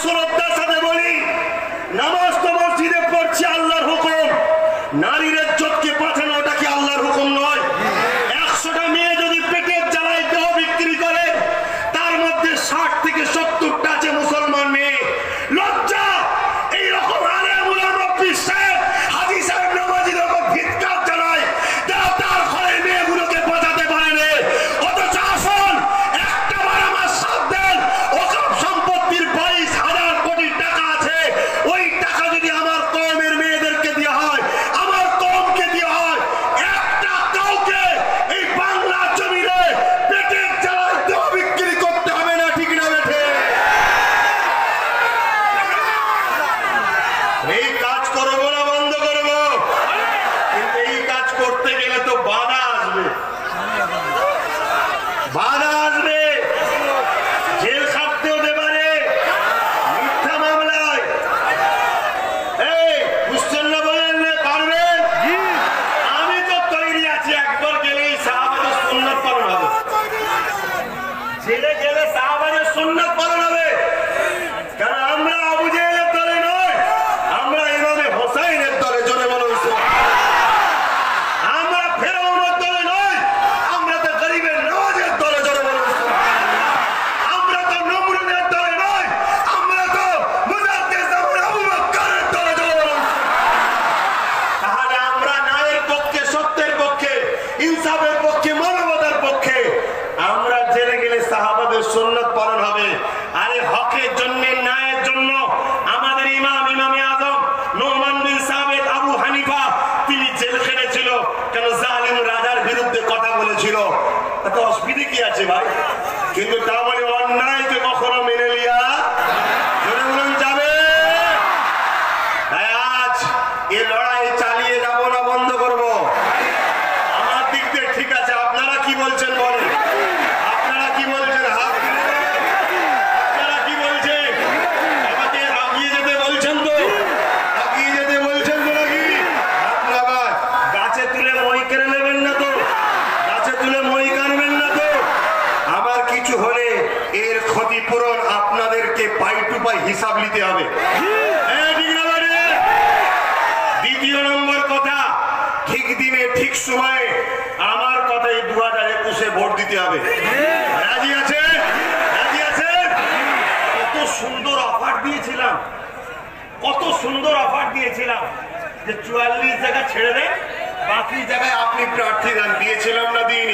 শ্রদ্ধার সাথে বলি, নামাজ তো মসজিদে পড়ছি আল্লাহর হুকুম, নারীর ইজ্জতকে পাঠানো ওটা কি আল্লাহর হুকুম নয়? 100টা মেয়ে যদি পেটের জ্বালায় দেহ বিক্রি করে, তার মধ্যে 60 থেকে 70টা আছে মুসলমান মেয়ে। লজ্জা! এইরকম আলেম উলামা পীর সাহেব, হাজী সাহেব, নামাজি রকম ভিক্ষার জ্বালায় তার ঘরের মেয়েগুলোকে বাঁচাতে পারে না। অথচ আসল একটা বার আমার সাথ দেন, ওসব সম্পত্তির 22,000 কোটি টাকা আছে, ওই টাকা যদি আমার কওমের মেয়েদেরকে দেওয়া হয়, আমার কওমকে দেওয়া হয়, একটা কাউকে এই বাংলার জমিনে পেটের জ্বালায় দেহ বিক্রি করতে হবে না। ঠিক না বেঠে? এই কাজ করবো না বন্ধ করবো? কিন্তু এই কাজ করতে গেলে তো বাধা আসবে, বাধা আসবে, জেল খাটতে হতে পারে মিথ্যা মামলায়। এই বুঝছেন না? বলেন না পারবেন? আমি তো তৈরি আছি, একবার গেলেই সাহাবাদের সুন্নাত পালন হবে, জেলে গেলে সাহাবাদের সুন্নাত পালন হবে। কারণ আমরা আবু জেহেলের দলে নয়, আমরা ইমামে হোসাইনের দলে। জোরে বলুন সুবহানাল্লাহ। আমরা ফেরাউনের দলে নয়, আমরা তো গরিবের নওয়াজের দলে। জোরে বলুন সুবহানাল্লাহ। আমরা তো নমরুদের দলে নয়, আমরা তো মুজাদ্দিদ জামান আবু বকরের দলে। জোরে বলুন সুবহানাল্লাহ। তাহলে আমরা ন্যায়ের পক্ষে, সত্যের পক্ষে, ইনসাফের পক্ষে, মানবতার পক্ষে। আমরা জেলে গেলে সাহাবাদের সুন্নাত পালন হবে। আরে হকের জন্য, ন্যায়ের জন্য আমাদের ইমাম, ইমামে আজম নোমান বিন সাবিত আবু হানিফা, তিনি জেল খেটেছিল কেন? জালিম রাজার বিরুদ্ধে কথা বলেছিল। এত অসুবিধা কি আছে ভাই? কিন্তু তা বলে অন্যায়কে কখনো মেনে লিয়া জোরে বলুন যাবে? তাই আজ এ লড়াই চালিয়ে যাব না বন্ধ করব? আমার দিক দিয়ে ঠিক আছে, আপনারা কি বলছেন বলেন? আপনারা কি বলছেন? হাত তুলে দেন। আপনারা কি বলছেন? আমাকে আগিয়ে যেতে বলছেন তো? আগিয়ে যেতে বলছেন তো নাকি? আপনারা গাছে তুলে মই কেড়ে নেবেন না তো? গাছে তুলে মই কাটবেন না তো? আমার কিছু হলে এর ক্ষতিপূরণ আপনাদেরকে পাই টু পাই হিসাব নিতে হবে। হ্যাঁ, ঠিক না মানে? দ্বিতীয় নম্বর কথা, ঠিক দিনে ঠিক সময়ে আমার কথাই 2021-এ ভোট দিতে হবে। রাজি আছে? রাজি আছে? কত সুন্দর অফার দিয়েছিলাম, কত সুন্দর অফার দিয়েছিলাম যে 44 জায়গা ছেড়ে দেন, বাকি জায়গায় আপনি প্রার্থী দেন। দিয়েছিলাম না দিন?